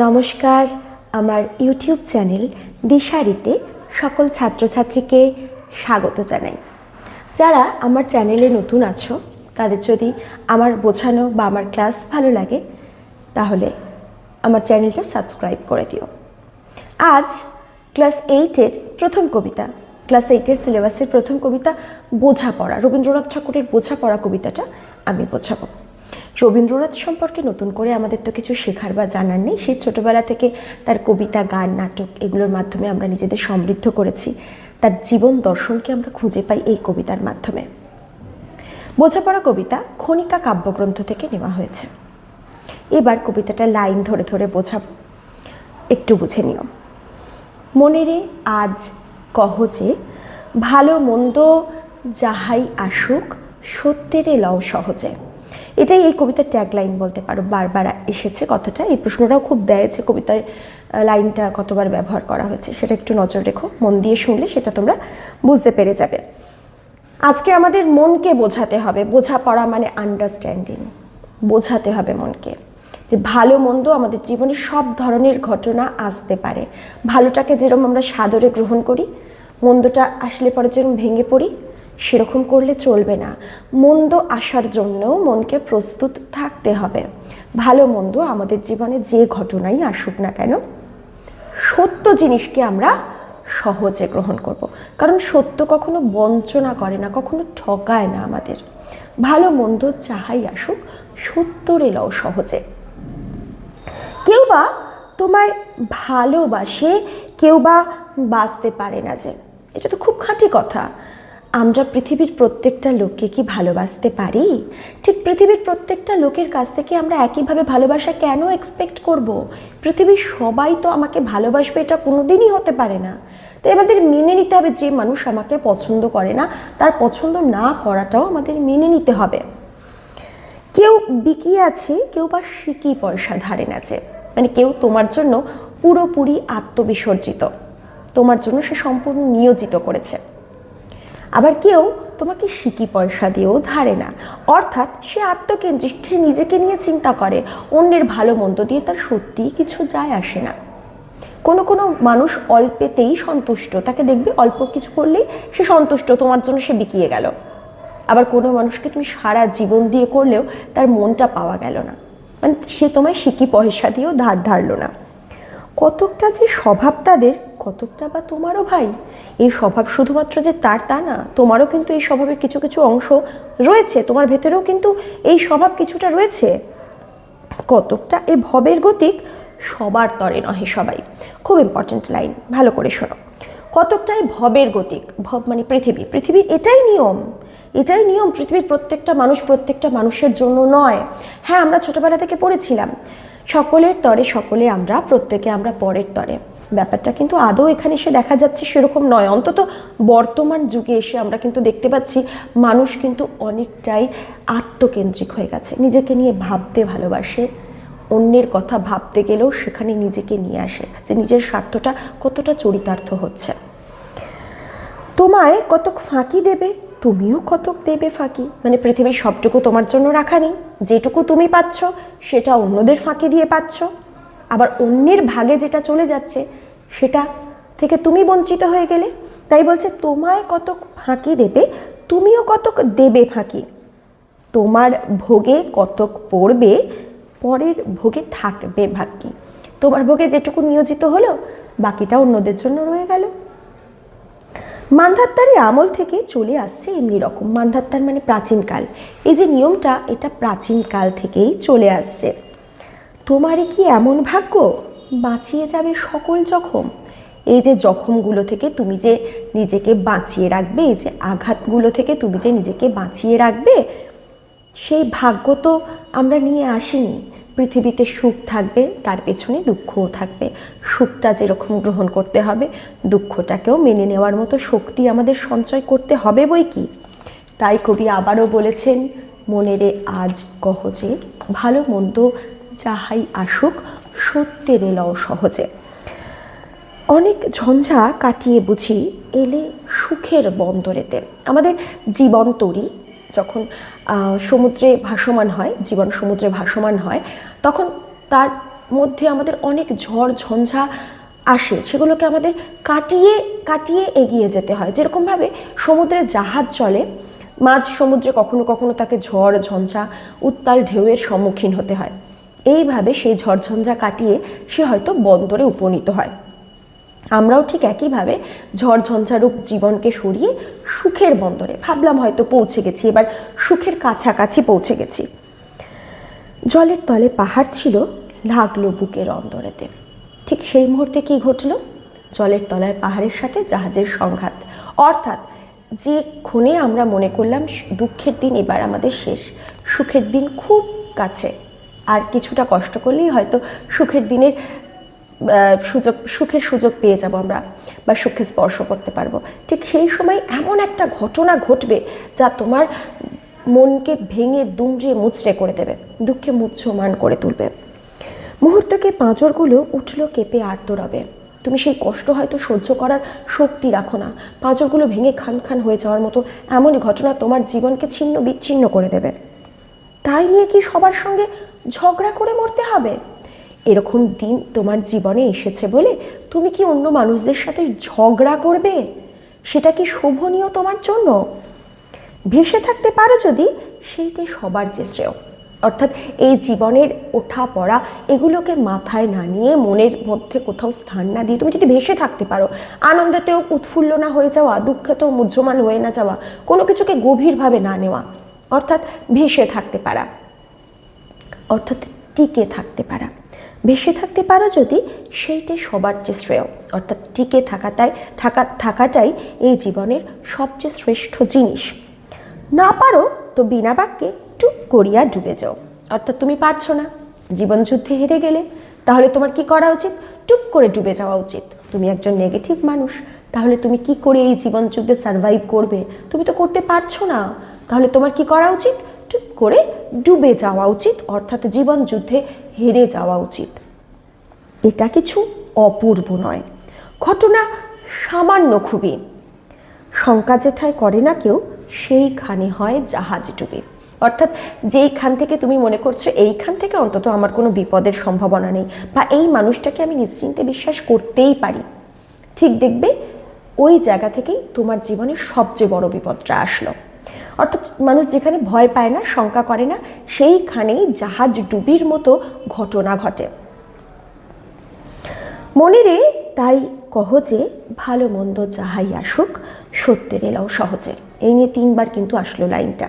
নমস্কার, আমার YouTube channel দিশারিতে সকল ছাত্রছাত্রীকে স্বাগত জানাই। যারা আমার চ্যানেলে নতুন আছো তাদের যদি আমার বোঝানো বা আমার ক্লাস ভালো লাগে তাহলে আমার চ্যানেলটা সাবস্ক্রাইব করে দিও। আজ ক্লাস 8-এর প্রথম কবিতা, ক্লাস 8-এর সিলেবাসের প্রথম কবিতা বোঝাপড়া, রবীন্দ্রনাথ ঠাকুরের বোঝাপড়া কবিতাটা আমি বোঝাবো। রবীন্দ্রনাথ সম্পর্কে নতুন করে আমাদের তো কিছু শেখার বা জানার নেই। সেই ছোটোবেলা থেকে তার কবিতা, গান, নাটক এগুলোর মাধ্যমে আমরা নিজেদের সমৃদ্ধ করেছি। তার জীবন দর্শনকে আমরা খুঁজে পাই এই কবিতার মাধ্যমে। বোঝাপড়া কবিতা খনিকা কাব্যগ্রন্থ থেকে নেওয়া হয়েছে। এবার কবিতাটা লাইন ধরে ধরে বোঝাবো, একটু বুঝে নিও। মনেরে আজ কহ যে, ভালো মন্দ যাহাই আসুক সত্যেরে লও সহজে। এটাই এই কবিতার ট্যাগলাইন বলতে পারো। বারবার এসেছে কথাটা, এই প্রশ্নটাও খুব দেয় যে কবিতায় লাইনটা কতবার ব্যবহার করা হয়েছে, সেটা একটু নজর রেখো। মন দিয়ে শুনলে সেটা তোমরা বুঝতে পেরে যাবে। আজকে আমাদের মনকে বোঝাতে হবে। বোঝাপড়া মানে আন্ডারস্ট্যান্ডিং। বোঝাতে হবে মনকে যে ভালো মন্দ আমাদের জীবনে সব ধরনের ঘটনা আসতে পারে। ভালোটাকে যেরকম আমরা সাদরে গ্রহণ করি, মন্দটা আসলে পরে যেরকম ভেঙে পড়ি, সেরকম করলে চলবে না। মন্দ আসার জন্যও মনকে প্রস্তুত থাকতে হবে। ভালো মন্দ আমাদের জীবনে যে ঘটনাই আসুক না কেন, সত্য জিনিসকে আমরা সহজে গ্রহণ করব, কারণ সত্য কখনো বঞ্চনা করে না, কখনো ঠকায় না আমাদের। ভালো মন্দ যাহাই আসুক সত্যরে লও সহজে। কেউ বা তোমায় ভালোবাসে, কেউ বা বাঁচতে পারে না যে, এটা তো খুব খাঁটি কথা। আমরা পৃথিবীর প্রত্যেকটা লোককে কি ভালোবাসতে পারি? ঠিক পৃথিবীর প্রত্যেকটা লোকের কাছ থেকে আমরা একইভাবে ভালোবাসা কেন এক্সপেক্ট করব? পৃথিবীর সবাই তো আমাকে ভালোবাসবে এটা কোনোদিনই হতে পারে না। তাই আমাদের মেনে নিতে হবে যে মানুষ আমাকে পছন্দ করে না, তার পছন্দ না করাটাও আমাদের মেনে নিতে হবে। কেউ বিকিয়ে আছে, কেউ বা সিকি পয়সা ধারে নাচে। মানে কেউ তোমার জন্য পুরোপুরি আত্মবিসর্জিত, তোমার জন্য সে সম্পূর্ণ নিয়োজিত করেছে। আবার কেউ তোমাকে সিকি পয়সা দিয়েও ধারে না, অর্থাৎ সে আত্মকেন্দ্রিক, সে নিজেকে নিয়ে চিন্তা করে। অন্যের ভালো মন্দ দিয়ে তার সত্যিই কিছু যায় আসে না। কোনো কোনো মানুষ অল্পেতেই সন্তুষ্ট, তাকে দেখবে অল্প কিছু করলেই সে সন্তুষ্ট, তোমার জন্য সে বিকিয়ে গেল। আবার কোনো মানুষকে তুমি সারা জীবন দিয়ে করলেও তার মনটা পাওয়া গেল না, মানে সে তোমায় সিকি পয়সা দিয়েও ধারলো না। কতকটা যে স্বভাব তাদের, কতকটা বা তোমারও ভাই। এই স্বভাব শুধুমাত্র যে তার তা না, তোমারও কিন্তু এই স্বভাবের কিছু কিছু অংশ রয়েছে, তোমার ভেতরেও কিন্তু এই স্বভাব কিছুটা রয়েছে। কতকটা এ ভবের গতিক সবার তরে নহে সবাই। খুব ইম্পর্টেন্ট লাইন, ভালো করে শোনো। কতকটাই ভবের গতিক, ভব মানে পৃথিবী, পৃথিবীর এটাই নিয়ম, এটাই নিয়ম। পৃথিবীর প্রত্যেকটা মানুষ প্রত্যেকটা মানুষের জন্য নয়। হ্যাঁ, আমরা ছোটবেলা থেকে পড়েছিলাম সকলের তরে সকলে আমরা, প্রত্যেকে আমরা পরের তরে। ব্যাপারটা কিন্তু আদৌ এখানে এসে দেখা যাচ্ছে সেরকম নয়। অন্তত বর্তমান যুগে এসে আমরা কিন্তু দেখতে পাচ্ছি মানুষ কিন্তু অনেকটাই আত্মকেন্দ্রিক হয়ে গেছে, নিজেকে নিয়ে ভাবতে ভালোবাসে। অন্যের কথা ভাবতে গেলেও সেখানে নিজেকে নিয়ে আসে যে নিজের স্বার্থটা কতটা চরিতার্থ হচ্ছে। তোমায় কতক ফাঁকি দেবে, তুমিও কতক দেবে ফাঁকি। মানে পৃথিবীর সবটুকু তোমার জন্য রাখা নেই, যেটুকু তুমি পাচ্ছ সেটা অন্যদের ফাঁকি দিয়ে পাচ্ছ। আবার অন্যের ভাগে যেটা চলে যাচ্ছে সেটা থেকে তুমি বঞ্চিত হয়ে গেলে। তাই বলছে তোমায় কতক ফাঁকি দেবে, তুমিও কতক দেবে ফাঁকি। তোমার ভোগে কতক পড়বে, পরের ভোগে থাকবে ভাগ্যি। তোমার ভোগে যেটুকু নিয়োজিত হলো, বাকিটা অন্যদের জন্য রয়ে গেল। মান্ধাত্তারি আমল থেকে চলে আসছে এমনি রকম। মান্ধাত্তার মানে প্রাচীনকাল। এই যে নিয়মটা, এটা প্রাচীনকাল থেকেই চলে আসছে। তোমারই কি এমন ভাগ্য, বাঁচিয়ে যাবে সকল জখম। এই যে জখমগুলো থেকে তুমি যে নিজেকে বাঁচিয়ে রাখবে, এই যে আঘাতগুলো থেকে তুমি যে নিজেকে বাঁচিয়ে রাখবে, সেই ভাগ্য তো আমরা নিয়ে আসিনি। পৃথিবীতে সুখ থাকবে, তার পেছনে দুঃখও থাকবে। সুখটা যেরকম গ্রহণ করতে হবে, দুঃখটাকেও মেনে নেওয়ার মতো শক্তি আমাদের সঞ্চয় করতে হবে বই কি। তাই কবি আবারও বলেছেন, মনেরে আজ কহ যে, ভালো মন্দ যাহাই আসুক সত্যেরে লও সহজে। অনেক ঝঞ্ঝা কাটিয়ে বুঝি এলে সুখের বন্দরেতে। আমাদের জীবন তরী যখন সমুদ্রে ভাসমান হয়, জীবন সমুদ্রে ভাসমান হয়, তখন তার মধ্যে আমাদের অনেক ঝড় ঝঞ্ঝা আসে, সেগুলোকে আমাদের কাটিয়ে কাটিয়ে এগিয়ে যেতে হয়। যেরকমভাবে সমুদ্রে জাহাজ চলে, মাঝ সমুদ্রে কখনো কখনো তাকে ঝড় ঝঞ্ঝা উত্তাল ঢেউয়ের সম্মুখীন হতে হয়। এইভাবে সেই ঝড়ঝঞ্ঝা কাটিয়ে সে হয়তো বন্দরে উপনীত হয়। আমরাও ঠিক একইভাবে ঝড়ঝঞ্ঝারূপ জীবনকে সরিয়ে সুখের বন্দরে ভাবলাম হয়তো পৌঁছে গেছি, এবার সুখের কাছাকাছি পৌঁছে গেছি। জলের তলে পাহাড় ছিল, লাগলো বুকের অন্তরেতে। ঠিক সেই মুহূর্তে কি ঘটল? জলের তলায় পাহাড়ের সাথে জাহাজের সংঘাত। অর্থাৎ যে ক্ষণে আমরা মনে করলাম দুঃখের দিন এবার আমাদের শেষ, সুখের দিন খুব কাছে, আর কিছুটা কষ্ট করলেই হয়তো সুখের দিনের সুখের সুযোগ পেয়ে যাব আমরা, বা সুখে স্পর্শ করতে পারবো, ঠিক সেই সময় এমন একটা ঘটনা ঘটবে যা তোমার মনকে ভেঙে দুমড়ে মুচড়ে করে দেবে, দুঃখে মুহ্যমান করে তুলবে। মুহূর্তকে পাঁজরগুলো উঠলো কেঁপে আর্তরবে। তুমি সেই কষ্ট হয়তো সহ্য করার শক্তি রাখো না, পাঁজরগুলো ভেঙে খান খান হয়ে যাওয়ার মতো এমনই ঘটনা তোমার জীবনকে ছিন্ন বিচ্ছিন্ন করে দেবে। তাই নিয়ে কি সবার সঙ্গে ঝগড়া করে মরতে হবে? এরকম দিন তোমার জীবনে এসেছে বলে তুমি কি অন্য মানুষদের সাথে ঝগড়া করবে? সেটা কি শোভনীয় তোমার জন্য? ভেসে থাকতে পারো যদি, সেইটাই সবার যে শ্রেয়। অর্থাৎ এই জীবনের ওঠা পড়া এগুলোকে মাথায় না নিয়ে, মনের মধ্যে কোথাও স্থান না দিয়ে তুমি যদি ভেসে থাকতে পারো, আনন্দেতেও উৎফুল্ল না হয়ে যাওয়া, দুঃখেতেও মুহ্যমান হয়ে না যাওয়া, কোনো কিছুকে গভীরভাবে না নেওয়া, অর্থাৎ ভেসে থাকতে পারা, অর্থাৎ টিকে থাকতে পারা। ভেসে থাকতে পারো যদি, সেইটাই সবার যে শ্রেয়। অর্থাৎ টিকে থাকাটাই এই জীবনের সবচেয়ে শ্রেষ্ঠ জিনিস। না পারো তো বিনা বাক্যে টুপ করিয়া ডুবে যাও। অর্থাৎ তুমি পারছো না, জীবন যুদ্ধে হেরে গেলে, তাহলে তোমার কি করা উচিত? টুপ করে ডুবে যাওয়া উচিত। তুমি একজন নেগেটিভ মানুষ, তাহলে তুমি কি করে এই জীবন যুদ্ধে সার্ভাইভ করবে? তুমি তো করতে পারছো না, তাহলে তোমার কি করা উচিত? টুপ করে ডুবে যাওয়া উচিত, অর্থাৎ জীবন যুদ্ধে হেরে যাওয়া উচিত। এটা কিছু অপূর্ব নয়, ঘটনা সামান্য খুবই। শঙ্কা যেথায় করে না কেউ, সেইখানে হয় জাহাজ ডুবে। অর্থাৎ যেইখান থেকে তুমি মনে করছো এইখান থেকে অন্তত আমার কোনো বিপদের সম্ভাবনা নেই, বা এই মানুষটাকে আমি নিশ্চিন্তে বিশ্বাস করতেই পারি, ঠিক দেখবে ওই জায়গা থেকেই তোমার জীবনের সবচেয়ে বড় বিপদটা আসলো। অর্থাৎ মানুষ যেখানে ভয় পায় না, শঙ্কা করে না, সেইখানেই জাহাজ ডুবির মতো ঘটনা ঘটে। মনিরে তাই কহ যে, ভালো মন্দ যাহাই আসুক, সত্যের এলাও সহজে। এই নিয়ে 3 বার কিন্তু আসলো লাইনটা।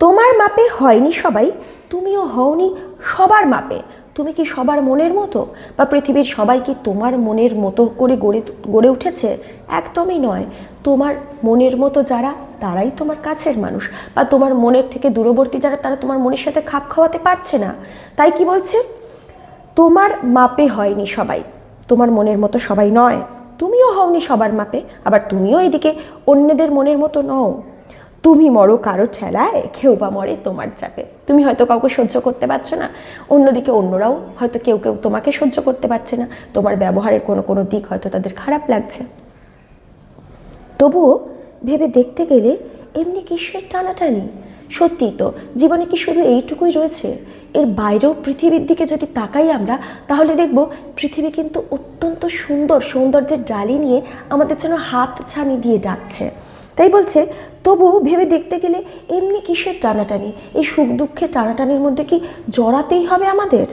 তোমার মাপে হয়নি সবাই, তুমিও হওনি সবার মাপে। তুমি কি সবার মনের মতো, বা পৃথিবীর সবাই কি তোমার মনের মতো করে গড়ে উঠেছে? একদমই নয়। তোমার মনের মতো যারা, তারাই তোমার কাছের মানুষ, বা তোমার মনের থেকে দূরবর্তী যারা, তারা তোমার মনের সাথে খাপ খাওয়াতে পারছে না। তাই কি বলছে? তোমার মাপে হয়নি সবাই, তোমার মনের মতো সবাই নয়, তুমিও হওনি সবার মাপে, আবার তুমিও এদিকে অন্যদের মনের মতো নও। তুমি মরো কারো ঠেলায়, কেউ বা মরে তোমার চাপে। তুমি হয়তো কাউকে সহ্য করতে পারছো না, অন্যদিকে অন্যরাও হয়তো কেউ কেউ তোমাকে সহ্য করতে পারছে না, তোমার ব্যবহারের কোনো কোনো দিক হয়তো তাদের খারাপ লাগছে। তবুও ভেবে দেখতে গেলে এমনি কিসের টানাটানি? সত্যিই তো, জীবনে কি শুধু এইটুকুই রয়েছে? এর বাইরেও পৃথিবীর দিকে যদি তাকাই আমরা, তাহলে দেখব পৃথিবী কিন্তু অত্যন্ত সুন্দর, সৌন্দর্যের ডালি নিয়ে আমাদের যেন হাত ছানি দিয়ে ডাকছে। তাই বলছে, তবু ভেবে দেখতে গেলে এমনি কিসের টানাটানি? এই সুখ দুঃখের টানাটানির মধ্যে কি জড়াতেই হবে আমাদের?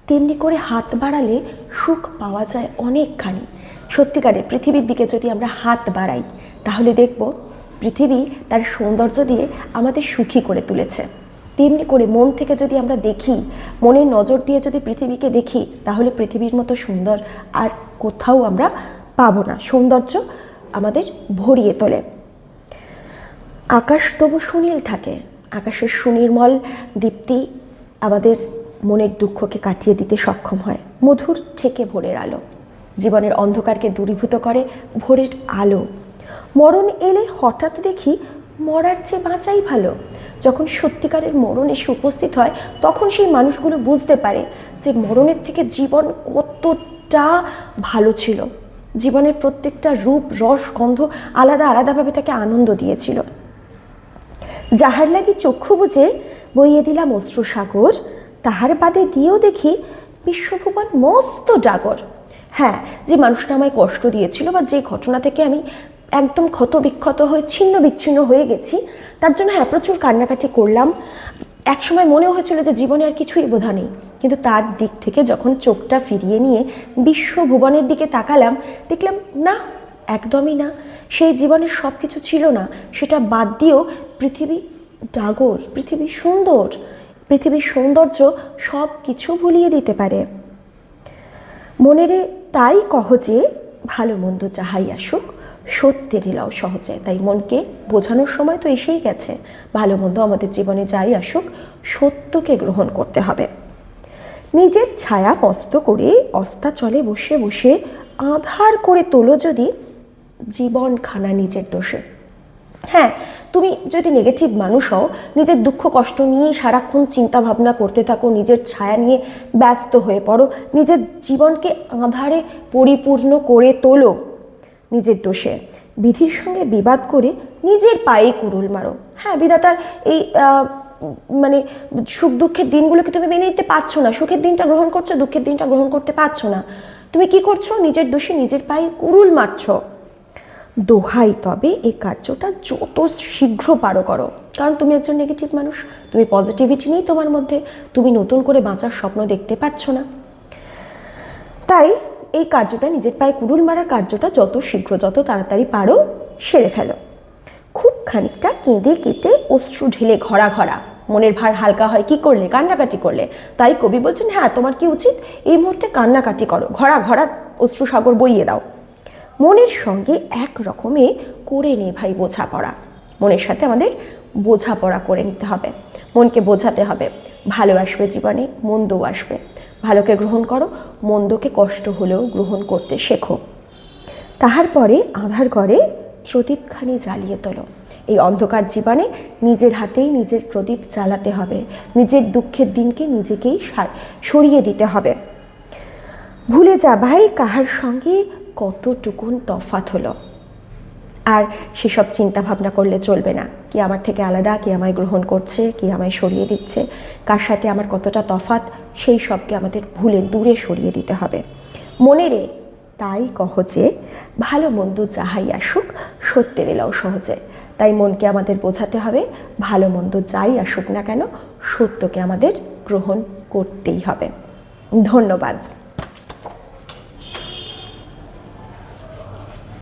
তেমনি করে হাত বাড়ালে সুখ পাওয়া যায় অনেকখানি। সত্যিকারের পৃথিবীর দিকে যদি আমরা হাত বাড়াই, তাহলে দেখব পৃথিবী তার সৌন্দর্য দিয়ে আমাদের সুখী করে তুলেছে। তেমনি করে মন থেকে যদি আমরা দেখি, মনের নজর দিয়ে যদি পৃথিবীকে দেখি, তাহলে পৃথিবীর মতো সুন্দর আর কোথাও আমরা পাবো না। সৌন্দর্য আমাদের ভরিয়ে তোলে। আকাশ তবু সুনীল থাকে, আকাশের সুনির্মল দীপ্তি আমাদের মনের দুঃখকে কাটিয়ে দিতে সক্ষম হয়। মধুর থেকে ভোরের আলো জীবনের অন্ধকারকে দূরীভূত করে ভোরের আলো। মরণ এলে হঠাৎ দেখি মরার চেয়ে বাঁচাই ভালো। যখন সত্যিকারের মরণ এসে উপস্থিত হয়, তখন সেই মানুষগুলো বুঝতে পারে যে মরণের থেকে জীবন কতটা ভালো ছিল। জীবনের প্রত্যেকটা রূপ, রস, গন্ধ আলাদা আলাদাভাবে তাকে আনন্দ দিয়েছিল। যাহার লাগি চক্ষু বুঝে বইয়ে দিলাম অশ্রুসাগর, তাহার বাদে দিয়েও দেখি বিশ্বভুবন মস্ত ডাগর। হ্যাঁ, যে মানুষটা আমায় কষ্ট দিয়েছিল বা যে ঘটনা থেকে আমি একদম ক্ষত বিক্ষত হয়ে ছিন্ন বিচ্ছিন্ন হয়ে গেছি, তার জন্য হ্যাঁ প্রচুর কান্নাকাটি করলাম। একসময় মনেও হয়েছিল যে জীবনে আর কিছুই বোধা নেই, কিন্তু তার দিক থেকে যখন চোখটা ফিরিয়ে নিয়ে বিশ্বভুবনের দিকে তাকালাম, দেখলাম না, একদমই না। সেই জীবনের সব কিছু ছিল না, সেটা বাদ দিয়েও পৃথিবী ডাগর, পৃথিবী সুন্দর, পৃথিবীর সৌন্দর্য সব কিছু ভুলিয়ে দিতে পারে। মনেরে তাই কহ যে ভালো মন্দ যাহাই আসুক সত্যের এলাও সহজে। তাই মনকে বোঝানোর সময় তো এসেই গেছে, ভালো মন্দ আমাদের জীবনে যাই আসুক সত্যকে গ্রহণ করতে হবে। নিজের ছায়া মস্ত করে অস্তাচলে বসে বসে আঁধার করে তোলো যদি জীবনখানা নিজের দোষে। হ্যাঁ, তুমি যদি নেগেটিভ মানুষ হও, নিজের দুঃখ কষ্ট নিয়ে সারাক্ষণ চিন্তা ভাবনা করতে থাকো, নিজের ছায়া নিয়ে ব্যস্ত হয়ে পড়ো, নিজের জীবনকে আঁধারে পরিপূর্ণ করে তোলো নিজের দোষে, বিধির সঙ্গে বিবাদ করে নিজের পায়ে কুড়ুল মারো। হ্যাঁ, বিধাতার এই মানে সুখ দুঃখের দিনগুলোকে তুমি মেনে নিতে পারছো না, সুখের দিনটা গ্রহণ করছো, দুঃখের দিনটা গ্রহণ করতে পারছো না। তুমি কি করছো? নিজের দোষে নিজের পায়ে কুড়ুল মারছো। দোহাই তবে এই কার্যটা যত শীঘ্র পারো করো, কারণ তুমি একজন নেগেটিভ মানুষ, তুমি পজিটিভিটি নেই তোমার মধ্যে, তুমি নতুন করে বাঁচার স্বপ্ন দেখতে পাচ্ছ না। তাই এই কার্যটা, নিজের পায়ে কুড়ুল মারার কার্যটা যত শীঘ্র যত তাড়াতাড়ি পারো সেরে ফেলো। খুব খানিকটা কেঁদে কেটে অশ্রু ঢেলে ঘরা ঘরা মনের ভার হালকা হয় কি করলে? কান্নাকাটি করলে। তাই কবি বলছেন হ্যাঁ তোমার কি উচিত, এই মুহূর্তে কান্নাকাটি করো, ঘরা ঘরা অশ্রু সাগর বইয়ে দাও। মনের সঙ্গে এক রকমে করে নে ভাই বোঝাপড়া। মনের সাথে আমাদের বোঝাপড়া করে নিতে হবে, মনকে বোঝাতে হবে ভালো আসবে জীবনে, মন্দও আসবে, ভালোকে গ্রহণ করো, মন্দকে কষ্ট হলেও গ্রহণ করতে শেখো। তাহার পরে আধার ঘরে প্রদীপখানি জ্বালিয়ে তোলো। এই অন্ধকার জীবনে নিজের হাতেই নিজের প্রদীপ জ্বালাতে হবে, নিজের দুঃখের দিনকে নিজেকেই সরিয়ে দিতে হবে। ভুলে যা ভাই কাহার সঙ্গে কতটুকুন তফাৎ হলো, আর সেসব চিন্তা ভাবনা করলে চলবে না। কি আমার থেকে আলাদা, কি আমায় গ্রহণ করছে, কি আমায় সরিয়ে দিচ্ছে, কার সাথে আমার কতটা তফাৎ, সেই সবকে আমাদের ভুলে দূরে সরিয়ে দিতে হবে। মনে রে তাই কহ যে ভালো মন্দ যাহাই আসুক সত্যের এলাও সহজে। তাই মনকে আমাদের বোঝাতে হবে ভালো মন্দ যাই আসুক না কেন সত্যকে আমাদের গ্রহণ করতেই হবে। ধন্যবাদ।